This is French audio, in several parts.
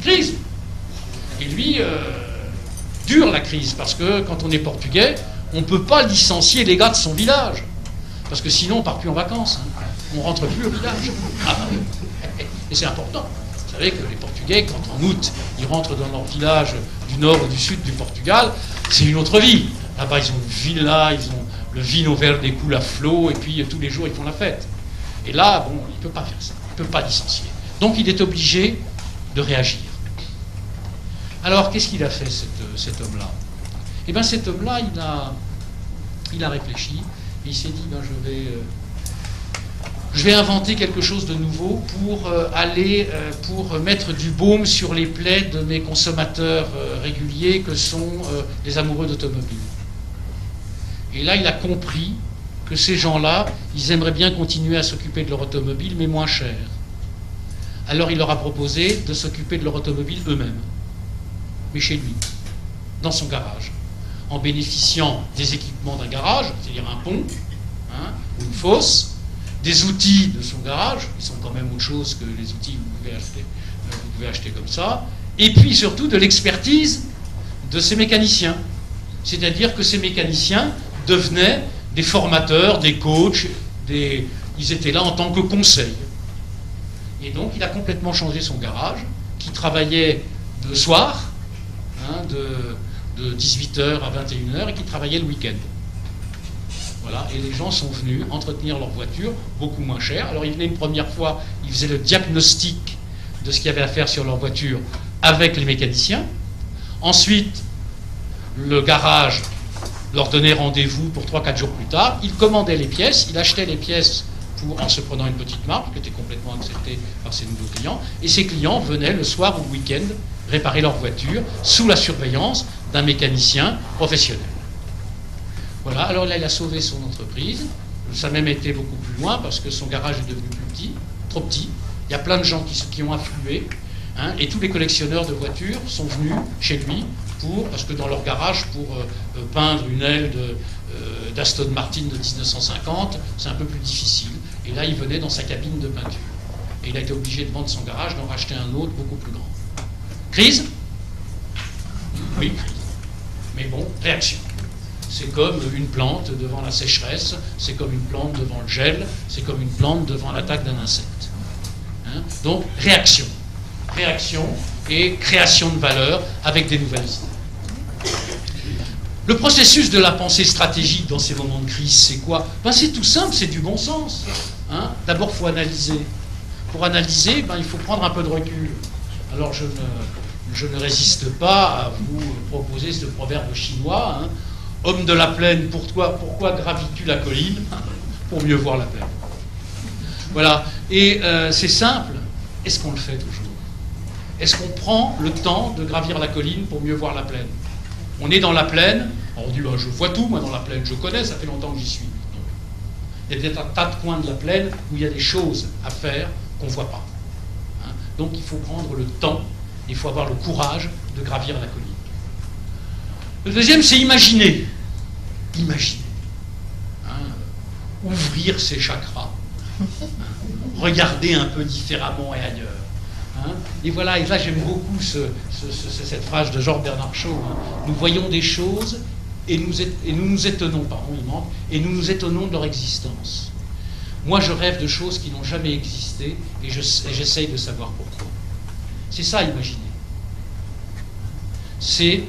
Crise. Et lui, dure la crise, parce que quand on est portugais, on ne peut pas licencier les gars de son village. Parce que sinon, on ne part plus en vacances. Hein. On ne rentre plus au village. Ah, et c'est important. Vous savez que les Portugais, quand en août, ils rentrent dans leur village du nord ou du sud du Portugal, c'est une autre vie. Là-bas, ils ont une villa, ils ont le vino verde coule à flot, et puis tous les jours, ils font la fête. Et là, bon, il ne peut pas faire ça. Il ne peut pas licencier. Donc, il est obligé de réagir. Alors, qu'est-ce qu'il a fait, cet homme-là? Eh bien, cet homme-là, il a réfléchi, et il s'est dit, ben, je vais inventer quelque chose de nouveau pour mettre du baume sur les plaies de mes consommateurs réguliers que sont les amoureux d'automobile. Et là, il a compris que ces gens-là, ils aimeraient bien continuer à s'occuper de leur automobile, mais moins cher. Alors, il leur a proposé de s'occuper de leur automobile eux-mêmes, mais chez lui, dans son garage, en bénéficiant des équipements d'un garage, c'est-à-dire un pont, hein, ou une fosse, des outils de son garage, qui sont quand même autre chose que les outils que vous pouvez acheter comme ça, et puis surtout de l'expertise de ces mécaniciens. C'est-à-dire que ces mécaniciens devenaient des formateurs, des coachs, ils étaient là en tant que conseil. Et donc il a complètement changé son garage, qui travaillait le soir, hein, de 18h à 21h, et qui travaillait le week-end. Voilà, et les gens sont venus entretenir leur voiture beaucoup moins cher. Alors ils venaient une première fois, ils faisaient le diagnostic de ce qu'il y avait à faire sur leur voiture avec les mécaniciens. Ensuite, le garage leur donnait rendez-vous pour 3-4 jours plus tard. Ils commandaient les pièces, ils achetaient les pièces en se prenant une petite marque qui était complètement acceptée par ces nouveaux clients. Et ces clients venaient le soir ou le week-end réparer leur voiture sous la surveillance d'un mécanicien professionnel. Voilà, alors là, il a sauvé son entreprise. Ça a même été beaucoup plus loin parce que son garage est devenu plus petit, trop petit. Il y a plein de gens qui ont afflué, hein, et tous les collectionneurs de voitures sont venus chez lui parce que dans leur garage, pour peindre une aile d'Aston Martin de 1950, c'est un peu plus difficile. Et là, il venait dans sa cabine de peinture. Et il a été obligé de vendre son garage, d'en racheter un autre beaucoup plus grand. Crise? Oui, crise. Mais bon, réaction. C'est comme une plante devant la sécheresse, c'est comme une plante devant le gel, c'est comme une plante devant l'attaque d'un insecte. Hein? Donc, réaction. Réaction et création de valeur avec des nouvelles idées. Le processus de la pensée stratégique dans ces moments de crise, c'est quoi? Ben, c'est tout simple, c'est du bon sens. Hein? D'abord, il faut analyser. Pour analyser, ben, il faut prendre un peu de recul. Alors, je ne résiste pas à vous proposer ce proverbe chinois, hein. Homme de la plaine, pourquoi gravis-tu la colline? Pour mieux voir la plaine. Voilà. Et c'est simple. Est-ce qu'on le fait toujours? Est-ce qu'on prend le temps de gravir la colline pour mieux voir la plaine? On est dans la plaine, on dit, je vois tout, moi, dans la plaine, je connais, ça fait longtemps que j'y suis. Donc, il y a peut-être un tas de coins de la plaine où il y a des choses à faire qu'on ne voit pas. Hein? Donc, il faut prendre le temps, il faut avoir le courage de gravir la colline. Le deuxième, c'est imaginer. Imaginer. Hein? Ouvrir ses chakras. Hein? Regarder un peu différemment et ailleurs. Hein? Et voilà, et là j'aime beaucoup cette phrase de Georges Bernard Shaw. Hein? Nous voyons des choses et nous nous étonnons, pardon, il manque, et nous nous étonnons de leur existence. Moi je rêve de choses qui n'ont jamais existé et j'essaye de savoir pourquoi. C'est ça, imaginer. C'est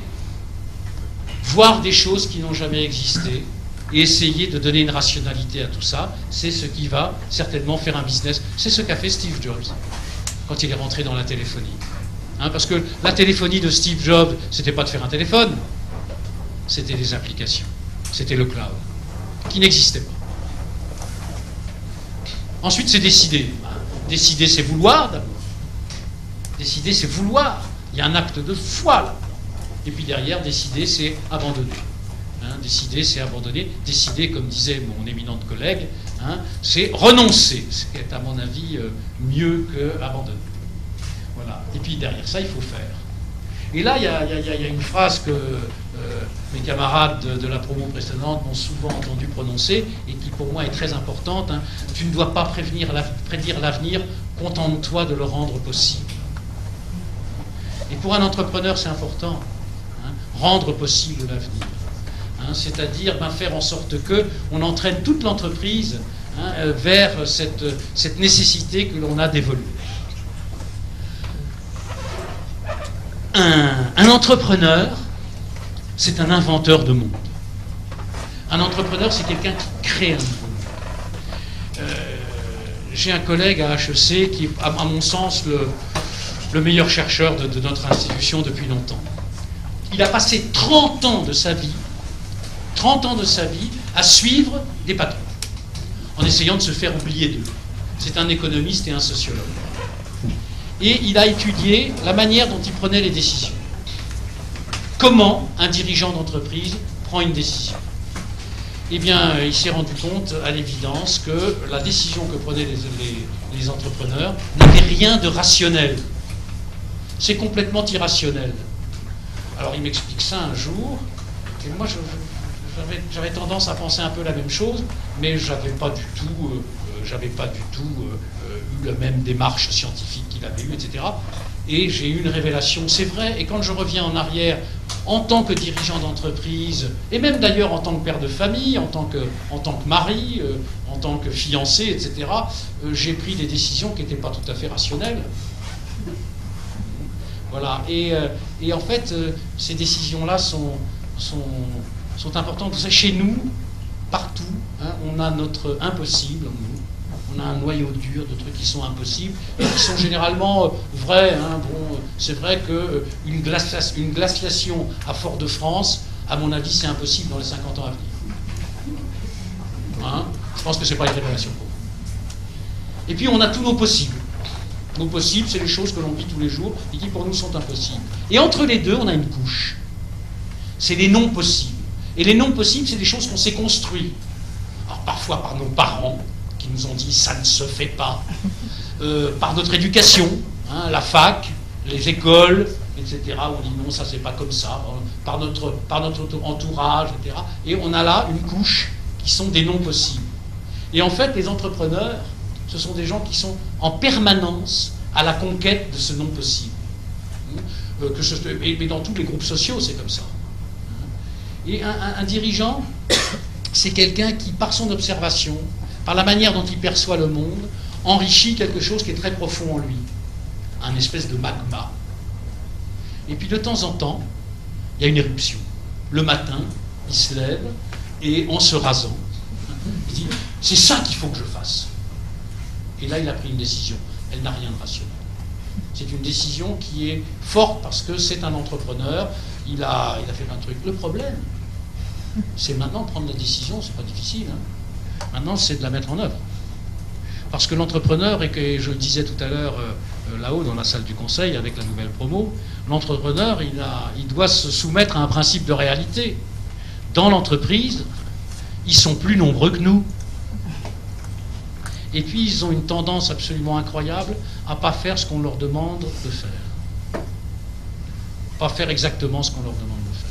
voir des choses qui n'ont jamais existé et essayer de donner une rationalité à tout ça. C'est ce qui va certainement faire un business. C'est ce qu'a fait Steve Jobs quand il est rentré dans la téléphonie. Hein, parce que la téléphonie de Steve Jobs, c'était pas de faire un téléphone, c'était des applications, c'était le cloud, qui n'existait pas. Ensuite, c'est décider. Décider, c'est vouloir d'abord. Décider, c'est vouloir. Il y a un acte de foi là. Et puis derrière, décider, c'est abandonner. Hein, décider, c'est abandonner. Décider, comme disait mon éminente collègue, hein, c'est renoncer, ce qui est à mon avis mieux que abandonner. Voilà. Et puis derrière ça, il faut faire. Et là, il y a une phrase que mes camarades de la promo précédente m'ont souvent entendu prononcer et qui pour moi est très importante. Hein. Tu ne dois pas prédire l'avenir, contente-toi de le rendre possible. Et pour un entrepreneur, c'est important, hein, rendre possible l'avenir. Hein, c'est-à-dire faire en sorte qu'on entraîne toute l'entreprise, hein, vers cette nécessité que l'on a d'évoluer. Un entrepreneur, c'est un inventeur de monde. Un entrepreneur, c'est quelqu'un qui crée un monde. J'ai un collègue à HEC qui est, à mon sens, le meilleur chercheur de notre institution depuis longtemps. Il a passé 30 ans de sa vie à suivre des patrons, en essayant de se faire oublier d'eux. C'est un économiste et un sociologue. Et il a étudié la manière dont il prenait les décisions. Comment un dirigeant d'entreprise prend une décision? Eh bien, il s'est rendu compte, à l'évidence, que la décision que prenaient les entrepreneurs n'avait rien de rationnel. C'est complètement irrationnel. Alors, il m'explique ça un jour, et moi, j'avais tendance à penser un peu la même chose, mais j'avais pas du tout eu la même démarche scientifique qu'il avait eue, etc. Et j'ai eu une révélation, c'est vrai, et quand je reviens en arrière, en tant que dirigeant d'entreprise, et même d'ailleurs en tant que père de famille, en tant que mari, en tant que fiancé, etc., j'ai pris des décisions qui n'étaient pas tout à fait rationnelles. Voilà, et en fait, ces décisions-là sont importantes. Vous savez, chez nous, partout, hein, on a notre impossible en nous. On a un noyau dur de trucs qui sont impossibles et qui sont généralement vrais. Hein. Bon, c'est vrai qu'une glaciation à Fort-de-France, à mon avis, c'est impossible dans les 50 ans à venir. Hein, je pense que ce n'est pas une révélation pour vous. Et puis on a tous nos possibles. Nos possibles, c'est les choses que l'on vit tous les jours et qui pour nous sont impossibles. Et entre les deux, on a une couche. C'est les non possibles. Et les non possibles, c'est des choses qu'on s'est construites. Alors parfois par nos parents, qui nous ont dit ça ne se fait pas, par notre éducation, hein, la fac, les écoles, etc. On dit non, ça c'est pas comme ça, par notre entourage, etc. Et on a là une couche qui sont des non possibles. Et en fait, les entrepreneurs, ce sont des gens qui sont en permanence à la conquête de ce non possible. Mais dans tous les groupes sociaux, c'est comme ça. Et un dirigeant, c'est quelqu'un qui, par son observation, par la manière dont il perçoit le monde, enrichit quelque chose qui est très profond en lui. Un espèce de magma. Et puis de temps en temps, il y a une éruption. Le matin, il se lève et en se rasant, il dit « c'est ça qu'il faut que je fasse ». Et là, il a pris une décision. Elle n'a rien de rationnel. C'est une décision qui est forte parce que c'est un entrepreneur, il a fait plein de trucs. Le problème, c'est maintenant de prendre la décision, c'est pas difficile. Hein. Maintenant, c'est de la mettre en œuvre. Parce que l'entrepreneur, et je le disais tout à l'heure là-haut dans la salle du conseil avec la nouvelle promo, l'entrepreneur, il doit se soumettre à un principe de réalité. Dans l'entreprise, ils sont plus nombreux que nous. Et puis, ils ont une tendance absolument incroyable à ne pas faire ce qu'on leur demande de faire. Pas faire exactement ce qu'on leur demande de faire.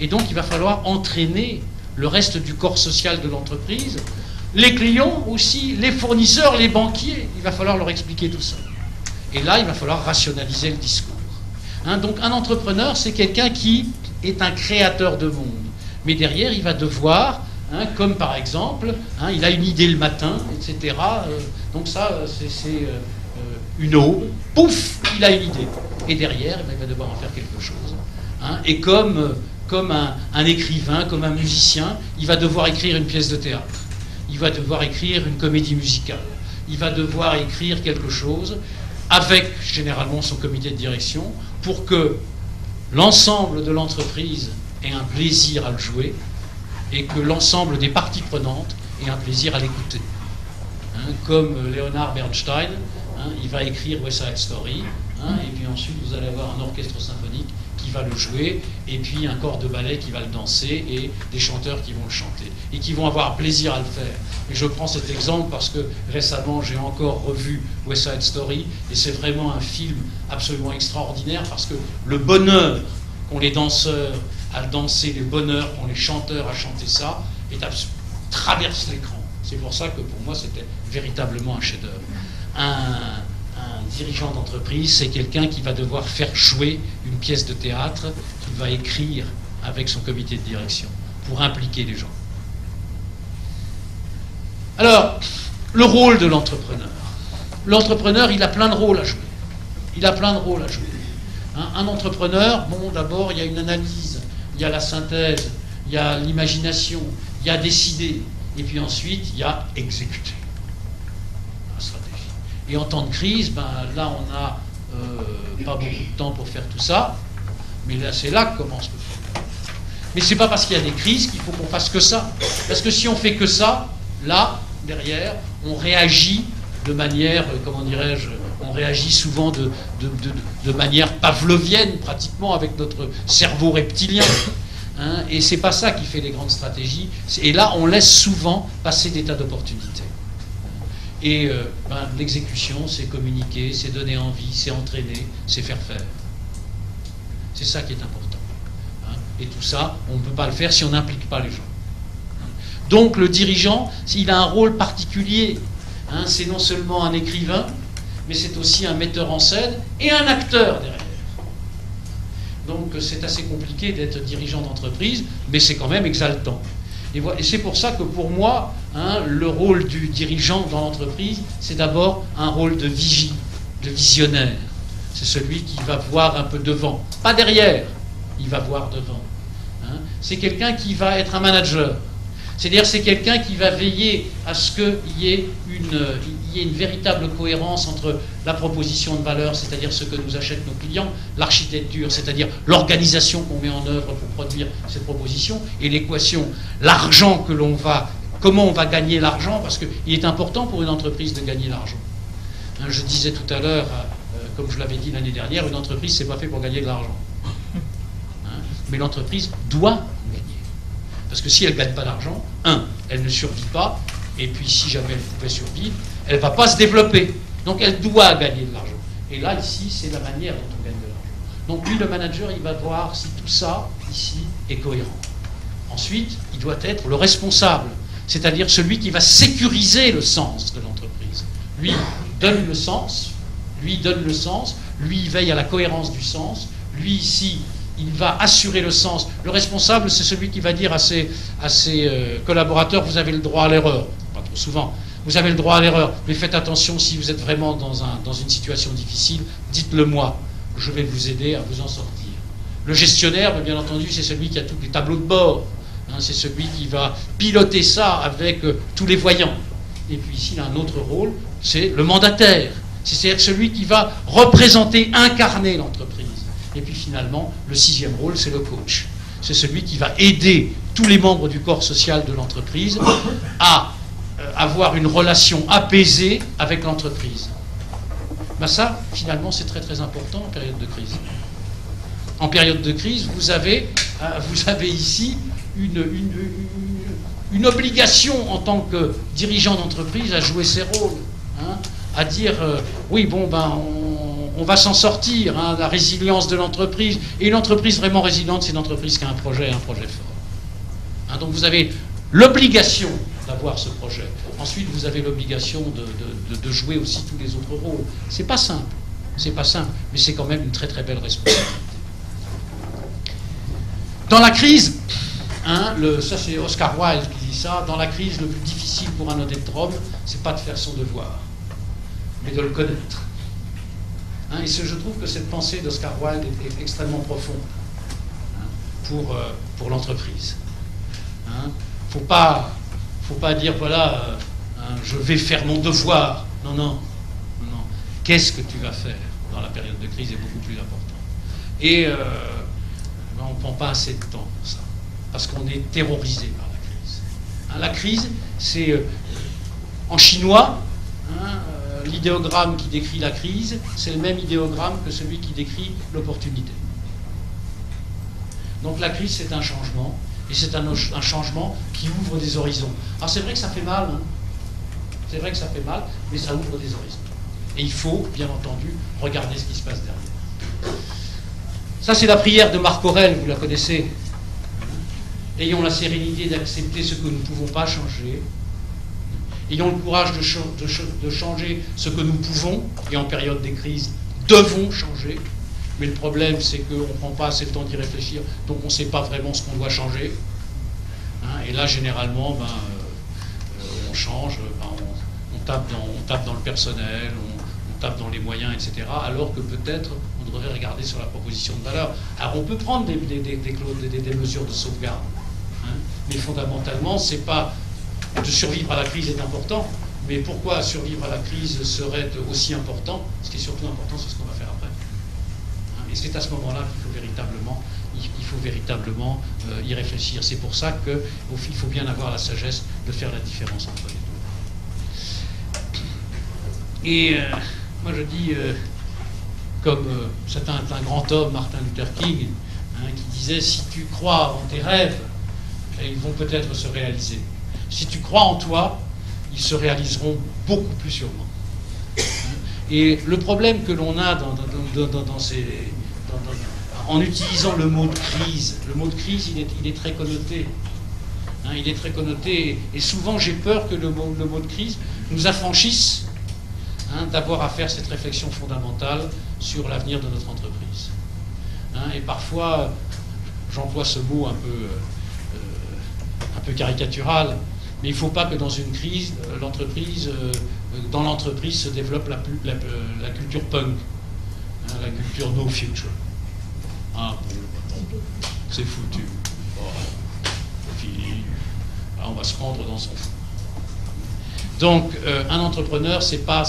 Et donc, il va falloir entraîner le reste du corps social de l'entreprise, les clients aussi, les fournisseurs, les banquiers. Il va falloir leur expliquer tout ça. Et là, il va falloir rationaliser le discours. Hein, donc, un entrepreneur, c'est quelqu'un qui est un créateur de monde. Mais derrière, il va devoir... Hein, comme par exemple, hein, il a une idée le matin, etc. Donc ça, c'est une aube. Pouf, il a une idée. Et derrière, il va devoir en faire quelque chose. Hein, et comme un écrivain, comme un musicien, il va devoir écrire une pièce de théâtre. Il va devoir écrire une comédie musicale. Il va devoir écrire quelque chose avec, généralement, son comité de direction pour que l'ensemble de l'entreprise ait un plaisir à le jouer et que l'ensemble des parties prenantes aient un plaisir à l'écouter. Hein, comme Leonard Bernstein, hein, il va écrire West Side Story, hein, et puis ensuite vous allez avoir un orchestre symphonique qui va le jouer, et puis un corps de ballet qui va le danser, et des chanteurs qui vont le chanter, et qui vont avoir plaisir à le faire. Et je prends cet exemple parce que récemment j'ai encore revu West Side Story, et c'est vraiment un film absolument extraordinaire, parce que le bonheur qu'ont les danseurs à danser, les bonheurs qu'ont les chanteurs à chanter ça, traverse l'écran. C'est pour ça que pour moi c'était véritablement un chef-d'œuvre. Un dirigeant d'entreprise, c'est quelqu'un qui va devoir faire jouer une pièce de théâtre qu'il va écrire avec son comité de direction pour impliquer les gens. Alors, le rôle de l'entrepreneur. L'entrepreneur, il a plein de rôles à jouer. Il a plein de rôles à jouer. Un entrepreneur, bon, d'abord, il y a une analyse, il y a la synthèse, il y a l'imagination, il y a décider, et puis ensuite, il y a exécuter. La stratégie. Et en temps de crise, ben, là, on n'a pas beaucoup de temps pour faire tout ça, mais là, c'est là que commence le problème. Mais c'est pas parce qu'il y a des crises qu'il faut qu'on fasse que ça. Parce que si on fait que ça, là, derrière, on réagit de manière, comment dirais-je, on réagit souvent de manière pavlovienne, pratiquement, avec notre cerveau reptilien. Hein, et c'est pas ça qui fait les grandes stratégies. Et là, on laisse souvent passer des tas d'opportunités. Et l'exécution, c'est communiquer, c'est donner envie, c'est entraîner, c'est faire faire. C'est ça qui est important. Hein. Et tout ça, on ne peut pas le faire si on n'implique pas les gens. Donc le dirigeant, il a un rôle particulier. Hein, c'est non seulement un écrivain, mais c'est aussi un metteur en scène et un acteur derrière. Donc c'est assez compliqué d'être dirigeant d'entreprise, mais c'est quand même exaltant. Et c'est pour ça que pour moi, hein, le rôle du dirigeant dans l'entreprise, c'est d'abord un rôle de vigie, de visionnaire. C'est celui qui va voir un peu devant, pas derrière, il va voir devant. Hein. C'est quelqu'un qui va être un manager. C'est-à-dire c'est quelqu'un qui va veiller à ce qu'il y ait une véritable cohérence entre la proposition de valeur, c'est-à-dire ce que nous achètent nos clients, l'architecture, c'est-à-dire l'organisation qu'on met en œuvre pour produire cette proposition, et l'équation, l'argent que l'on va, comment on va gagner l'argent, parce qu'il est important pour une entreprise de gagner l'argent. Hein, je disais tout à l'heure, comme je l'avais dit l'année dernière, une entreprise, c'est pas fait pour gagner de l'argent. Hein, mais l'entreprise doit gagner. Parce que si elle ne gagne pas d'argent, elle ne survit pas, et puis si jamais elle pouvait survivre, elle ne va pas se développer. Donc elle doit gagner de l'argent. Et là, ici, c'est la manière dont on gagne de l'argent. Donc lui, le manager, il va voir si tout ça, ici, est cohérent. Ensuite, il doit être le responsable, c'est-à-dire celui qui va sécuriser le sens de l'entreprise. Lui donne le sens, lui veille à la cohérence du sens, lui, ici, il va assurer le sens. Le responsable, c'est celui qui va dire à ses collaborateurs, vous avez le droit à l'erreur. Pas trop souvent. Vous avez le droit à l'erreur, mais faites attention, si vous êtes vraiment dans une situation difficile, dites-le moi. Je vais vous aider à vous en sortir. Le gestionnaire, bien entendu, c'est celui qui a tous les tableaux de bord. Hein, c'est celui qui va piloter ça avec tous les voyants. Et puis ici, il a un autre rôle, c'est le mandataire. C'est-à-dire celui qui va représenter, incarner l'entreprise. Et puis finalement, le sixième rôle, c'est le coach. C'est celui qui va aider tous les membres du corps social de l'entreprise à avoir une relation apaisée avec l'entreprise. Ben ça, finalement, c'est très très important en période de crise. En période de crise, vous avez ici une obligation en tant que dirigeant d'entreprise à jouer ses rôles. Hein, à dire, oui, bon, ben, on va s'en sortir, hein, la résilience de l'entreprise. Et une entreprise vraiment résiliente, c'est une entreprise qui a un projet fort. Hein, donc vous avez l'obligation d'avoir ce projet. Ensuite, vous avez l'obligation de jouer aussi tous les autres rôles. C'est pas simple, mais c'est quand même une très très belle responsabilité. Dans la crise, hein, ça c'est Oscar Wilde qui dit ça, dans la crise, le plus difficile pour un honnête homme, c'est pas de faire son devoir, mais de le connaître. Hein, et je trouve que cette pensée d'Oscar Wilde est extrêmement profonde, hein, pour l'entreprise. Hein, faut pas dire, voilà, je vais faire mon devoir. Non. Qu'est-ce que tu vas faire dans la période de crise est beaucoup plus important. Et on ne prend pas assez de temps pour ça, parce qu'on est terrorisé par la crise. Hein, la crise, c'est en chinois, hein, l'idéogramme qui décrit la crise, c'est le même idéogramme que celui qui décrit l'opportunité. Donc la crise, c'est un changement, et c'est un changement qui ouvre des horizons. Alors c'est vrai que ça fait mal, hein. C'est vrai que ça fait mal, mais ça ouvre des horizons. Et il faut, bien entendu, regarder ce qui se passe derrière. Ça, c'est la prière de Marc Aurèle, vous la connaissez. Ayons la sérénité d'accepter ce que nous ne pouvons pas changer, ayons le courage de changer ce que nous pouvons, et en période de crise, devons changer. Mais le problème, c'est qu'on ne prend pas assez le temps d'y réfléchir, donc on ne sait pas vraiment ce qu'on doit changer. Hein, et là, généralement, on change, on tape dans le personnel, on tape dans les moyens, etc. Alors que peut-être on devrait regarder sur la proposition de valeur. Alors on peut prendre des mesures de sauvegarde, hein, mais fondamentalement, c'est pas de survivre à la crise est important, mais pourquoi survivre à la crise serait aussi important? Ce qui est surtout important, c'est ce qu'on va faire après. Hein, et c'est à ce moment-là qu'il faut véritablement y réfléchir. C'est pour ça qu'il faut bien avoir la sagesse de faire la différence entre les deux. Et moi je dis, comme c'est un grand homme, Martin Luther King, hein, qui disait, si tu crois en tes rêves, ils vont peut-être se réaliser. Si tu crois en toi, ils se réaliseront beaucoup plus sûrement. Et le problème que l'on a en utilisant le mot de crise il est très connoté. Hein, il est très connoté, et souvent j'ai peur que le mot de crise nous affranchisse, hein, d'avoir à faire cette réflexion fondamentale sur l'avenir de notre entreprise. Hein, et parfois, j'emploie ce mot un peu caricatural, mais il ne faut pas que dans une crise, dans l'entreprise se développe la culture punk, hein, la culture no future. Ah bon, c'est foutu. Oh, fini. Là, on va se rendre dans son fou. Donc, un entrepreneur, c'est pas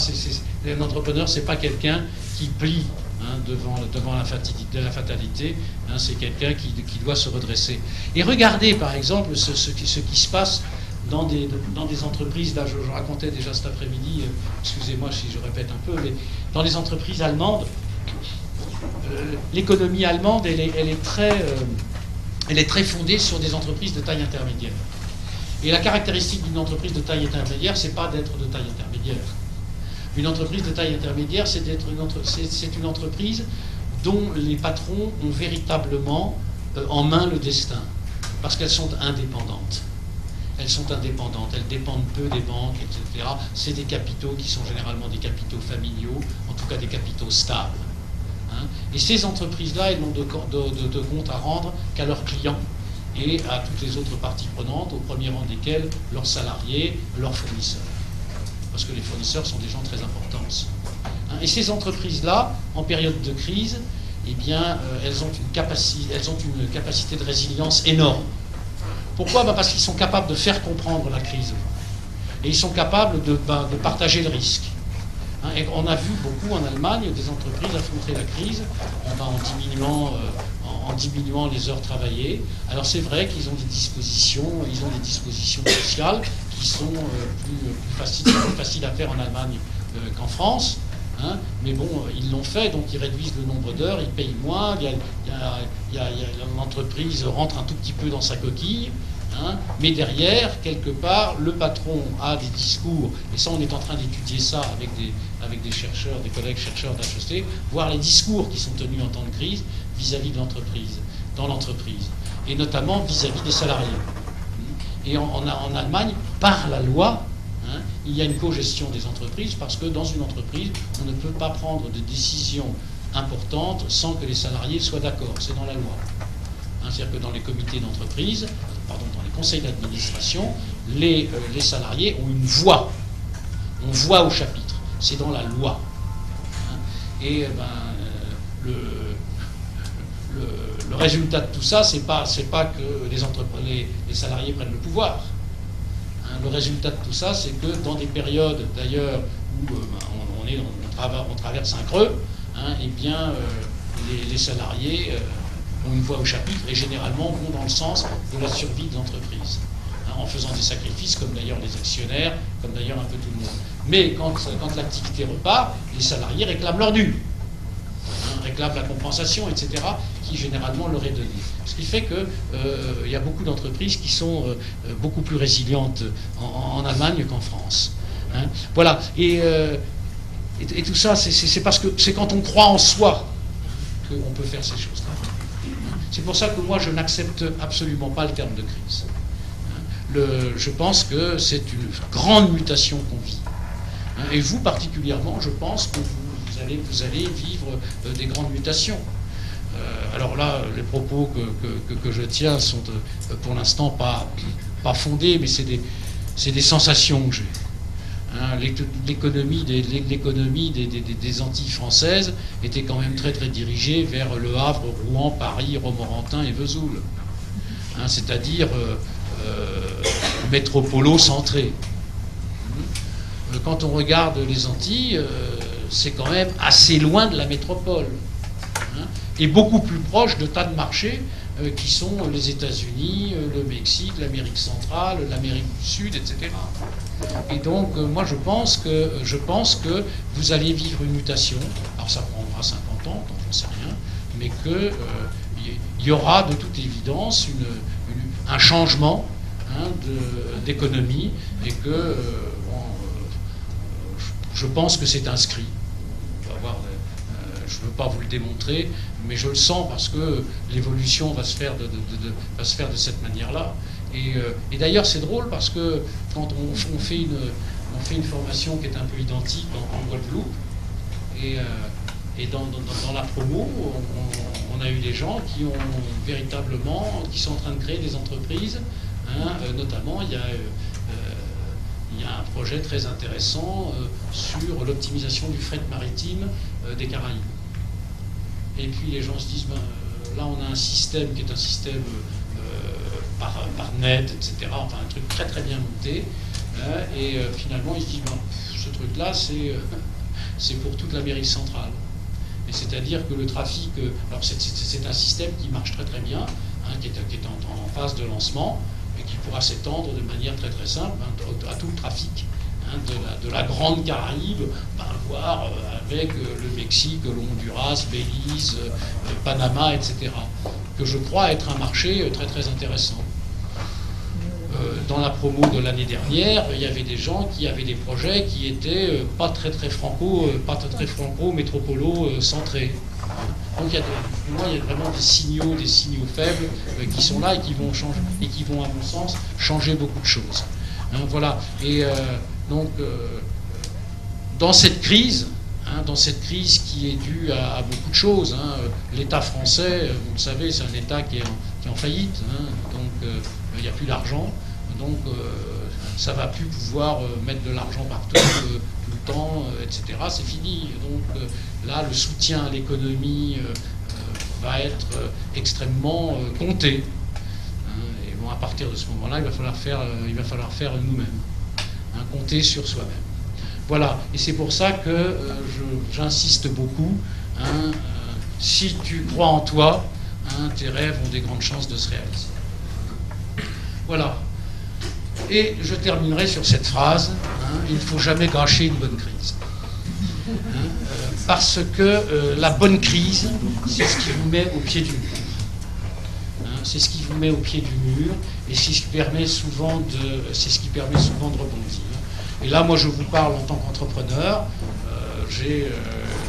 quelqu'un qui plie, hein, devant la fatalité. Hein, c'est quelqu'un qui doit se redresser. Et regardez, par exemple, ce qui se passe dans des entreprises. Là, je racontais déjà cet après-midi. Excusez-moi si je répète un peu, mais dans les entreprises allemandes, l'économie allemande, elle est très fondée sur des entreprises de taille intermédiaire. Et la caractéristique d'une entreprise de taille intermédiaire, c'est pas d'être de taille intermédiaire. Une entreprise de taille intermédiaire, c'est une entreprise dont les patrons ont véritablement en main le destin, parce qu'elles sont indépendantes. Elles dépendent peu des banques, etc. C'est des capitaux qui sont généralement des capitaux familiaux, en tout cas des capitaux stables. Hein. Et ces entreprises-là, elles n'ont de compte à rendre qu'à leurs clients et à toutes les autres parties prenantes, au premier rang desquelles leurs salariés, leurs fournisseurs. Parce que les fournisseurs sont des gens très importants aussi. Hein. Et ces entreprises-là, en période de crise, eh bien, elles ont une capacité de résilience énorme. Pourquoi ? Parce qu'ils sont capables de faire comprendre la crise. Et ils sont capables de partager le risque. Hein, et on a vu beaucoup en Allemagne des entreprises affronter la crise en diminuant les heures travaillées. Alors c'est vrai qu'ils ont des dispositions sociales qui sont plus faciles à faire en Allemagne qu'en France. Hein, mais bon, ils l'ont fait, donc ils réduisent le nombre d'heures, ils payent moins, l'entreprise rentre un tout petit peu dans sa coquille, hein, mais derrière, quelque part, le patron a des discours, et ça on est en train d'étudier ça avec des chercheurs, des collègues chercheurs d'HEC, voir les discours qui sont tenus en temps de crise vis-à-vis de l'entreprise, dans l'entreprise, et notamment vis-à-vis des salariés. Et en Allemagne, par la loi, hein, il y a une co-gestion des entreprises, parce que dans une entreprise, on ne peut pas prendre de décisions importantes sans que les salariés soient d'accord. C'est dans la loi. Hein, c'est-à-dire que dans les comités d'entreprise, dans les conseils d'administration, les salariés ont une voix. On voit au chapitre. C'est dans la loi. Hein, et le résultat de tout ça, c'est pas que les salariés prennent le pouvoir. Le résultat de tout ça, c'est que dans des périodes, d'ailleurs, où on traverse un creux, hein, eh bien, les salariés ont une voix au chapitre et généralement vont dans le sens de la survie de l'entreprise, hein, en faisant des sacrifices, comme d'ailleurs les actionnaires, comme d'ailleurs un peu tout le monde. Mais quand l'activité repart, les salariés réclament leur dû, hein, réclament la compensation, etc., qui généralement leur est donnée. Ce qui fait qu'il y a beaucoup d'entreprises qui sont beaucoup plus résilientes en Allemagne qu'en France. Hein. Voilà. Et tout ça, c'est parce que c'est quand on croit en soi qu'on peut faire ces choses-là. C'est pour ça que moi, je n'accepte absolument pas le terme de crise. je pense que c'est une grande mutation qu'on vit. Et vous particulièrement, je pense que vous allez vivre des grandes mutations. Alors là, les propos que je tiens sont pour l'instant pas fondés, mais c'est des sensations que j'ai. L'économie des Antilles françaises était quand même très très dirigée vers Le Havre, Rouen, Paris, Romorantin et Vesoul. C'est-à-dire métropolo-centré. Quand on regarde les Antilles, c'est quand même assez loin de la métropole. Et beaucoup plus proche de tas de marchés qui sont les États-Unis, le Mexique, l'Amérique centrale, l'Amérique du Sud, etc. Et donc, moi, je pense que vous allez vivre une mutation. Alors, ça prendra 50 ans, j'en sais rien, mais qu'il y aura de toute évidence un changement d'économie et que je pense que c'est inscrit. On va voir, je ne veux pas vous le démontrer, mais je le sens parce que l'évolution va se faire de cette manière-là. Et d'ailleurs, c'est drôle parce que quand on fait une formation qui est un peu identique en Guadeloupe, et dans la promo, on a eu des gens qui sont en train de créer des entreprises. Notamment, il y a un projet très intéressant sur l'optimisation du fret maritime des Caraïbes. Et puis les gens se disent, là on a un système qui est un système par net, etc. Enfin un truc très très bien monté. Et finalement ils se disent, ce truc-là c'est pour toute l'Amérique centrale. Et c'est-à-dire que le trafic, alors c'est un système qui marche très très bien, qui est en phase de lancement, et qui pourra s'étendre de manière très très simple à tout le trafic de la Grande Caraïbe, voire avec le Mexique, le Honduras, Belize, Panama, etc. Que je crois être un marché très très intéressant. Dans la promo de l'année dernière, il y avait des gens qui avaient des projets qui étaient pas très franco métropolo centrés. Donc pour moi, il y a vraiment des signaux faibles qui sont là et qui vont changer, et qui vont, à mon sens, changer beaucoup de choses. Voilà. Et donc, dans cette crise qui est due à beaucoup de choses, l'État français, vous le savez, c'est un État qui est en faillite, donc il n'y a plus d'argent, donc ça ne va plus pouvoir mettre de l'argent partout, tout le temps, etc. C'est fini. Donc là, le soutien à l'économie va être extrêmement compté. Et bon, à partir de ce moment-là, il va falloir faire nous-mêmes, compter sur soi-même. Voilà. Et c'est pour ça que j'insiste beaucoup. Si tu crois en toi, tes rêves ont des grandes chances de se réaliser. Voilà. Et je terminerai sur cette phrase, il ne faut jamais gâcher une bonne crise. Parce que la bonne crise, c'est ce qui vous met au pied du mur. C'est ce qui vous met au pied du mur, et c'est ce qui permet souvent de rebondir. Et là, moi, je vous parle en tant qu'entrepreneur.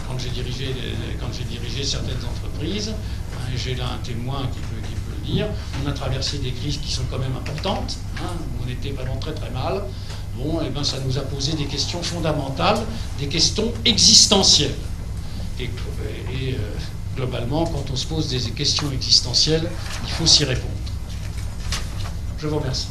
Quand j'ai dirigé certaines entreprises, j'ai là un témoin qui peut le dire, on a traversé des crises qui sont quand même importantes, où on était vraiment très très mal. Bon, et ben ça nous a posé des questions fondamentales, des questions existentielles. Et globalement, quand on se pose des questions existentielles, il faut s'y répondre. Je vous remercie.